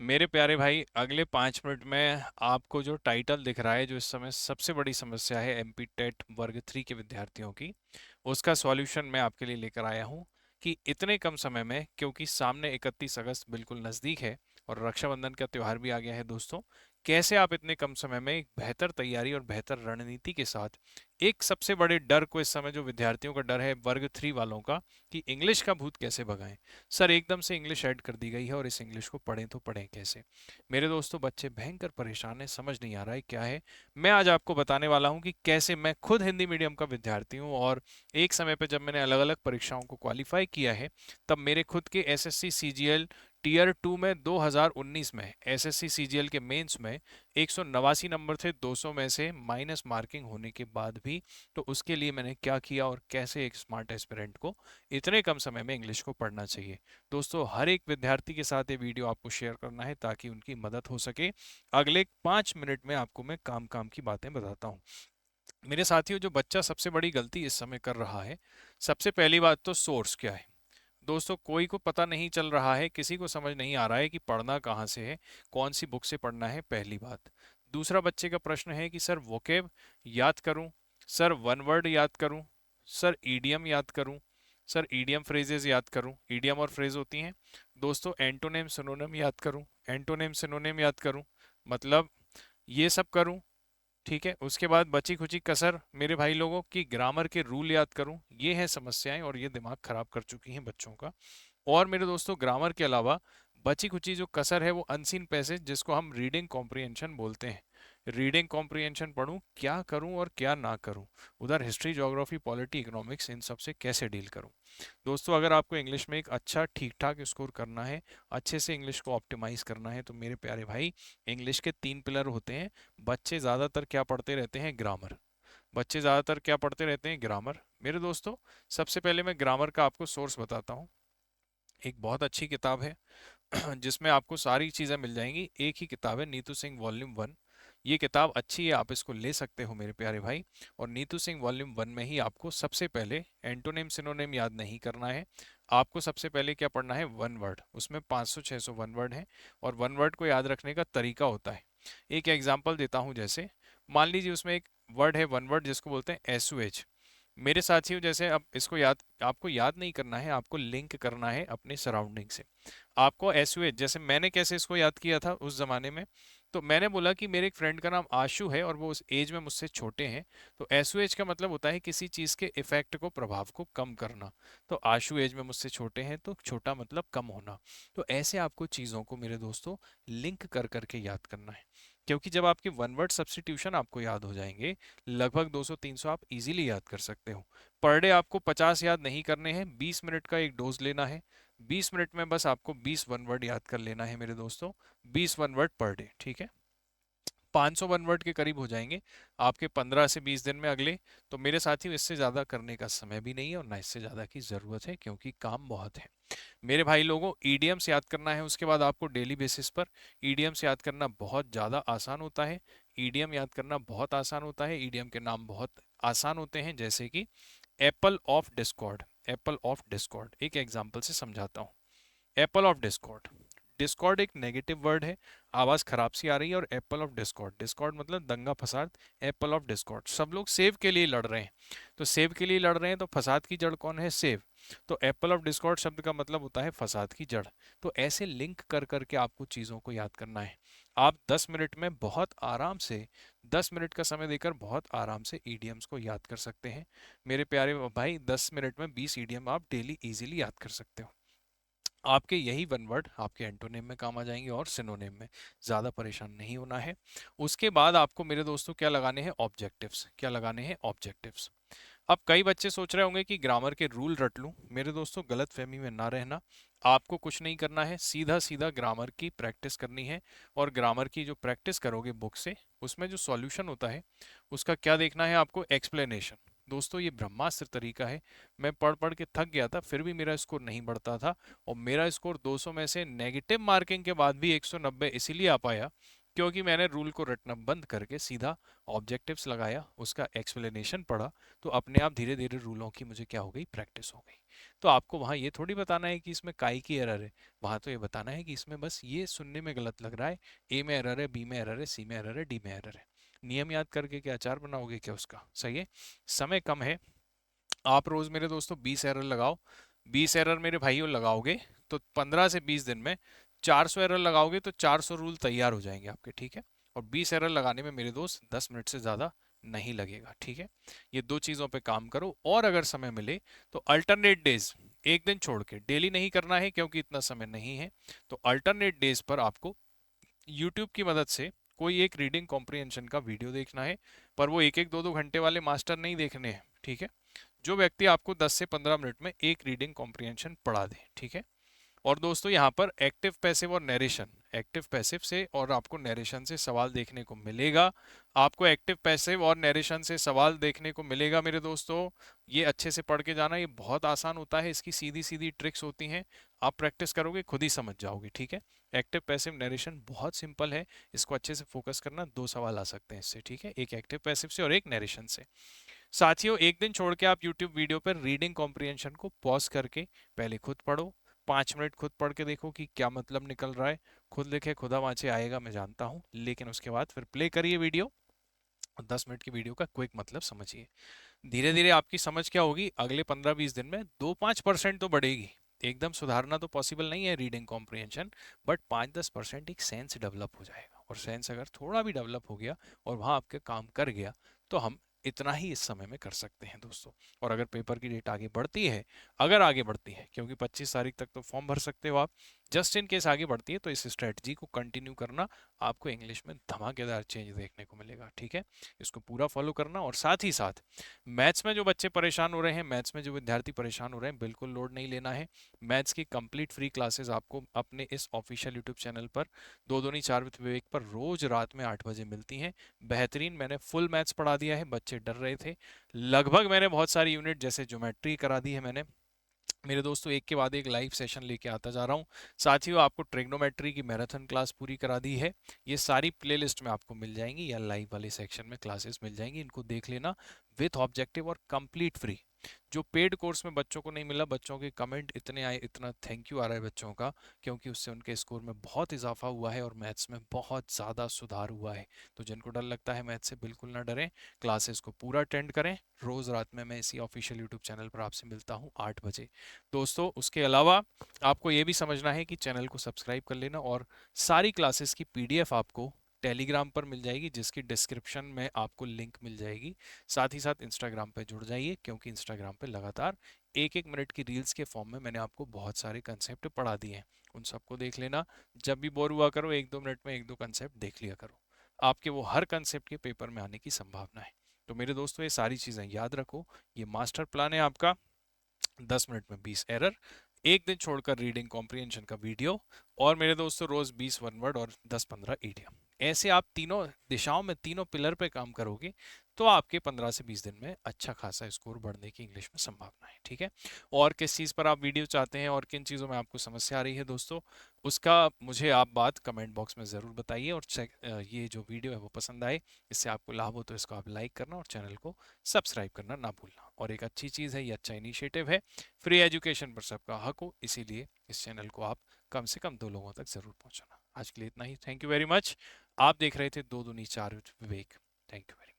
मेरे प्यारे भाई, अगले 5 मिनट में आपको जो टाइटल दिख रहा है, जो इस समय सबसे बड़ी समस्या है एमपी टेट वर्ग 3 के विद्यार्थियों की, उसका सॉल्यूशन मैं आपके लिए लेकर आया हूँ। कि इतने कम समय में, क्योंकि सामने 31 अगस्त बिल्कुल नज़दीक है और रक्षाबंधन का त्यौहार भी आ गया है दोस्तों, कैसे आप इतने कम समय में एक बेहतर तैयारी और बेहतर रणनीति के साथ एक सबसे बड़े डर को, इस समय जो विद्यार्थियों का डर है वर्ग 3 वालों का, कि इंग्लिश का भूत कैसे भगाएं। सर, एकदम से इंग्लिश ऐड कर दी गई है और इस इंग्लिश को पढ़ें तो पढ़ें कैसे। मेरे दोस्तों, बच्चे भयंकर परेशान हैं, समझ नहीं आ रहा है क्या है। मैं आज आपको बताने वाला हूं कि कैसे मैं खुद हिंदी मीडियम का विद्यार्थी हूं और एक समय पे जब मैंने अलग अलग परीक्षाओं को क्वालिफाई किया है, तब मेरे खुद के एसएससी सीजीएल टीयर 2 में 2019 में एसएससी सीजीएल के मेंस में 189 नंबर थे 200 में से माइनस मार्किंग होने के बाद भी। तो उसके लिए मैंने क्या किया और कैसे एक स्मार्ट एस्पिरेंट को इतने कम समय में इंग्लिश को पढ़ना चाहिए। दोस्तों, हर एक विद्यार्थी के साथ ये वीडियो आपको शेयर करना है ताकि उनकी मदद हो सके। अगले 5 मिनट में आपको मैं काम काम की बातें बताता हूँ। मेरे साथियों, जो बच्चा सबसे बड़ी गलती इस समय कर रहा है, सबसे पहली बात तो सोर्स क्या है। दोस्तों, कोई को पता नहीं चल रहा है, किसी को समझ नहीं आ रहा है कि पढ़ना कहाँ से है, कौन सी बुक से पढ़ना है, पहली बात। दूसरा, बच्चे का प्रश्न है कि सर वोकेब याद करूं, सर वन वर्ड याद करूं, सर ईडियम याद करूं, सर ईडियम फ्रेजेस याद करूं। ईडियम और फ्रेज होती हैं दोस्तों। एंटोनिम सिनोनिम याद करूं, एंटोनिम सिनोनिम याद करूं, मतलब ये सब करूं। ठीक है, उसके बाद बची खुची कसर मेरे भाई लोगों की ग्रामर के रूल याद करूं। ये है समस्याएं और ये दिमाग खराब कर चुकी हैं बच्चों का। और मेरे दोस्तों, ग्रामर के अलावा बची खुची जो कसर है वो अनसीन पैसेज, जिसको हम रीडिंग कॉम्प्रिहेंशन बोलते हैं। रीडिंग कॉम्प्रिहेंशन पढूं, क्या करूं और क्या ना करूं। उधर हिस्ट्री, ज्योग्राफी, पॉलिटी, इकोनॉमिक्स, इन सब से कैसे डील करूं। दोस्तों, अगर आपको इंग्लिश में एक अच्छा ठीक ठाक स्कोर करना है, अच्छे से इंग्लिश को ऑप्टिमाइज करना है, तो मेरे प्यारे भाई, इंग्लिश के 3 पिलर होते हैं। बच्चे ज़्यादातर क्या पढ़ते रहते हैं? ग्रामर। बच्चे ज़्यादातर क्या पढ़ते रहते हैं? ग्रामर। मेरे दोस्तों, सबसे पहले मैं ग्रामर का आपको सोर्स बताता हूँ। एक बहुत अच्छी किताब है जिसमें आपको सारी चीज़ें मिल जाएंगी। एक ही किताब है, नीतू सिंह वॉल्यूम 1। ये किताब अच्छी है, आप इसको ले सकते हो मेरे प्यारे भाई। और नीतू सिंह वॉल्यूम 1 में ही आपको सबसे पहले एंटोनिम सिनोनिम याद नहीं करना है। आपको सबसे पहले क्या पढ़ना है? One word. उसमें 500-600 वन वर्ड हैं और वन वर्ड को याद रखने का तरीका होता है। एक एग्जाम्पल देता हूँ। जैसे मान लीजिए उसमें एक वर्ड है, वन वर्ड, जिसको बोलते हैं एसओएच। मेरे साथियों, जैसे अब इसको याद, आपको याद नहीं करना है, आपको लिंक करना है अपने सराउंडिंग से। आपको एसओएच, जैसे मैंने कैसे इसको याद किया था उस जमाने में, तो मैंने बोला कि मेरे एक फ्रेंड का नाम आशु है और वो उस एज में मुझसे छोटे हैं। तो एसओएच का मतलब होता है किसी चीज के इफेक्ट को, प्रभाव को कम करना। तो आशु एज में मुझसे छोटे हैं, तो छोटा मतलब कम होना। तो ऐसे आपको चीजों को मेरे दोस्तों लिंक कर करके याद करना है। क्योंकि जब आपके वन वर्ड सब्स्टिट्यूशन आपको याद हो जाएंगे, लगभग 200-300 आप इजीली याद कर सकते हो। पर डे आपको 50 याद नहीं करने हैं, 20 मिनट का एक डोज लेना है। 20 मिनट में बस आपको 20 वन वर्ड याद कर लेना है मेरे दोस्तों। 20 वन वर्ड पर डे, ठीक है। 500 वन वर्ड के करीब हो जाएंगे आपके 15 से 20 दिन में अगले। तो मेरे साथियों, इससे ज़्यादा करने का समय भी नहीं है और ना इससे ज़्यादा की ज़रूरत है, क्योंकि काम बहुत है। मेरे भाई लोगों, ईडीएम्स याद करना है उसके बाद आपको डेली बेसिस पर। ईडीएम्स याद करना बहुत ज़्यादा आसान होता है। ईडीएम याद करना बहुत आसान होता है। ईडीएम के नाम बहुत आसान होते हैं, जैसे कि Apple of Discord. Apple of Discord एक एग्जांपल से समझाता हूँ। Apple of Discord. डिस्कॉर्ड एक नेगेटिव वर्ड है, आवाज खराब सी आ रही है। और एप्पल ऑफ डिस्कॉर्ड, डिस्कॉर्ड मतलब दंगा फसाद। एप्पल ऑफ डिस्कॉर्ड, सब लोग सेव के लिए लड़ रहे हैं। तो सेव के लिए लड़ रहे हैं, तो फसाद की जड़ कौन है? सेव। तो एप्पल ऑफ डिस्कॉर्ड शब्द का मतलब होता है फसाद की जड़। तो ऐसे लिंक कर करके आपको चीजों को याद करना है। आप 10 मिनट में बहुत आराम से, 10 मिनट का समय देकर बहुत आराम से ईडीएम्स को याद कर सकते हैं मेरे प्यारे भाई। 10 मिनट में 20 ईडीएम आप डेली इजीली याद कर सकते हो। आपके यही वन वर्ड आपके एंटोनिम में काम आ जाएंगे और सिनोनिम में। ज़्यादा परेशान नहीं होना है। उसके बाद आपको मेरे दोस्तों क्या लगाने हैं? ऑब्जेक्टिव्स। क्या लगाने हैं? ऑब्जेक्टिव्स। अब कई बच्चे सोच रहे होंगे कि ग्रामर के रूल रट लूं। मेरे दोस्तों, गलत फहमी में ना रहना। आपको कुछ नहीं करना है, सीधा सीधा ग्रामर की प्रैक्टिस करनी है। और ग्रामर की जो प्रैक्टिस करोगे बुक से, उसमें जो सॉल्यूशन होता है उसका क्या देखना है आपको? एक्सप्लेनेशन। दोस्तों, ये ब्रह्मास्त्र तरीका है। मैं पढ़ पढ़ के थक गया था, फिर भी मेरा स्कोर नहीं बढ़ता था। और मेरा स्कोर 200 में से नेगेटिव मार्किंग के बाद भी 190 इसीलिए आ पाया क्योंकि मैंने रूल को रटना बंद करके सीधा ऑब्जेक्टिव्स लगाया, उसका एक्सप्लेनेशन पढ़ा, तो अपने आप धीरे धीरे रूलों की मुझे क्या हो गई, प्रैक्टिस हो गई। तो आपको वहाँ ये थोड़ी बताना है कि इसमें काई की एरर है, वहाँ तो ये बताना है कि इसमें बस ये सुनने में गलत लग रहा है, ए में एरर है, बी में एरर है, सी में एरर है, डी में एरर है। नियम याद करके क्या अचार बनाओगे क्या उसका? सही है। समय कम है, आप रोज मेरे दोस्तों 20 एरर लगाओ। 20 एरर मेरे भाइयों लगाओगे तो 15 से 20 दिन में 400 एरर लगाओगे तो 400 रूल तैयार हो जाएंगे आपके, ठीक है। और 20 एरर लगाने में मेरे दोस्त 10 मिनट से ज़्यादा नहीं लगेगा, ठीक है। ये दो चीज़ों पे काम करो, और अगर समय मिले तो अल्टरनेट डेज, एक दिन छोड़ के, डेली नहीं करना है क्योंकि इतना समय नहीं है, तो अल्टरनेट डेज पर आपको यूट्यूब की मदद से कोई एक रीडिंग कॉम्प्रिहेंशन का वीडियो देखना है। पर वो एक एक दो दो घंटे वाले मास्टर नहीं देखने हैं, ठीक है। जो व्यक्ति आपको 10 से 15 मिनट में एक रीडिंग कॉम्प्रिहेंशन पढ़ा दे, ठीक है। और दोस्तों यहाँ पर एक्टिव पैसिव और नरेशन, एक्टिव पैसिव से और आपको नरेशन से सवाल देखने को मिलेगा। आपको एक्टिव पैसिव और नरेशन से सवाल देखने को मिलेगा मेरे दोस्तों। ये अच्छे से पढ़ के जाना, ये बहुत आसान होता है, इसकी सीधी सीधी ट्रिक्स होती हैं। आप प्रैक्टिस करोगे खुद ही समझ जाओगे, ठीक है। एक्टिव पैसिव नरेशन बहुत सिंपल है, इसको अच्छे से फोकस करना, दो सवाल आ सकते हैं इससे, ठीक है, एक एक्टिव पैसिव से और एक नरेशन से। साथियों, एक दिन छोड़ के आप यूट्यूब वीडियो पर रीडिंग कॉम्प्रिहेंशन को पॉज करके पहले खुद पढ़ो, 5 मिनट खुद पढ़ के देखो कि क्या मतलब निकल रहा है। खुद लिखे खुदा वांचे आएगा, मैं जानता हूँ, लेकिन उसके बाद फिर प्ले करिए वीडियो, 10 मिनट की वीडियो का क्विक मतलब समझिए। धीरे धीरे आपकी समझ क्या होगी, अगले 15-20 दिन में 2-5% तो बढ़ेगी। एकदम सुधारना तो पॉसिबल नहीं है रीडिंग कॉम्प्रिहेंशन, बट 5-10% एक सेंस डेवलप हो जाएगा, और सेंस अगर थोड़ा भी डेवलप हो गया और वहाँ आपके काम कर गया, तो हम इतना ही इस समय में कर सकते हैं दोस्तों। और अगर पेपर की डेट आगे बढ़ती है, अगर आगे बढ़ती है, क्योंकि 25 तारीख तक तो फॉर्म भर सकते हो आप, जस्ट इन केस आगे बढ़ती है, तो इस स्ट्रेटजी को कंटिन्यू करना, आपको इंग्लिश में धमाकेदार चेंज देखने को मिलेगा, ठीक है। इसको पूरा फॉलो करना, और साथ ही साथ मैथ्स में जो बच्चे परेशान हो रहे हैं, मैथ्स में जो विद्यार्थी परेशान हो रहे हैं, बिल्कुल लोड नहीं लेना है। मैथ्स की कंप्लीट फ्री क्लासेस आपको अपने इस ऑफिशियल यूट्यूब चैनल पर, दो दूनी चार विद विवेक पर, रोज रात में 8 बजे मिलती हैं। बेहतरीन, मैंने फुल मैथ्स पढ़ा दिया है, बच्चे डर रहे थे। लगभग मैंने बहुत सारी यूनिट जैसे ज्योमेट्री करा दी है मैंने मेरे दोस्तों, एक के बाद एक लाइव सेशन लेके आता जा रहा हूँ। साथियों, आपको ट्रिग्नोमेट्री की मैराथन क्लास पूरी करा दी है, ये सारी प्लेलिस्ट में आपको मिल जाएंगी, या लाइव वाले सेक्शन में क्लासेस मिल जाएंगी, इनको देख लेना, विथ ऑब्जेक्टिव और कंप्लीट फ्री। जो पेड कोर्स में बच्चों को नहीं मिला, बच्चों के कमेंट इतने आए, इतना थैंक यू आ रहा है बच्चों का, क्योंकि उससे उनके स्कोर में बहुत इजाफा हुआ है और मैथ्स में बहुत ज़्यादा सुधार हुआ है। तो जिनको डर लगता है मैथ्स से, बिल्कुल ना डरें, क्लासेस को पूरा अटेंड करें। रोज़ रात में मैं इसी ऑफिशियल यूट्यूब चैनल पर आपसे मिलता हूँ 8 बजे। दोस्तों, उसके अलावा आपको ये भी समझना है कि चैनल को सब्सक्राइब कर लेना, और सारी क्लासेस की पीडीएफ आपको टेलीग्राम पर मिल जाएगी, जिसकी डिस्क्रिप्शन में आपको लिंक मिल जाएगी। साथ ही साथ इंस्टाग्राम पे जुड़ जाइए, क्योंकि इंस्टाग्राम पे लगातार एक एक मिनट की रील्स के फॉर्म में मैंने आपको बहुत सारे कंसेप्ट पढ़ा दिए हैं, उन सबको देख लेना। जब भी बोर हुआ करो, 1-2 मिनट में 1-2 कंसेप्ट देख लिया करो, आपके वो हर कंसेप्ट के पेपर में आने की संभावना है। तो मेरे दोस्तों, ये सारी चीज़ें याद रखो, ये मास्टर प्लान है आपका। 10 मिनट में 20 एरर, एक दिन छोड़कर रीडिंग कॉम्प्रिहेंशन का वीडियो, और मेरे दोस्तों रोज 20 वन वर्ड और 10-15 ईडियम। ऐसे आप तीनों दिशाओं में, तीनों पिलर पे काम करोगे, तो आपके 15 से 20 दिन में अच्छा खासा स्कोर बढ़ने की इंग्लिश में संभावना है, ठीक है। और किस चीज़ पर आप वीडियो चाहते हैं और किन चीज़ों में आपको समस्या आ रही है दोस्तों, उसका मुझे आप बात कमेंट बॉक्स में ज़रूर बताइए। और ये जो वीडियो है वो पसंद आए, इससे आपको लाभ हो, तो इसको आप लाइक करना और चैनल को सब्सक्राइब करना ना भूलना। और एक अच्छी चीज़ है, ये अच्छा इनिशिएटिव है, फ्री एजुकेशन पर सबका हक हो, इसीलिए इस चैनल को आप कम से कम 2 लोगों तक ज़रूर पहुंचाना। आज के लिए इतना ही, थैंक यू वेरी मच। आप देख रहे थे दो दूनी चार Vivek. Thank you very much.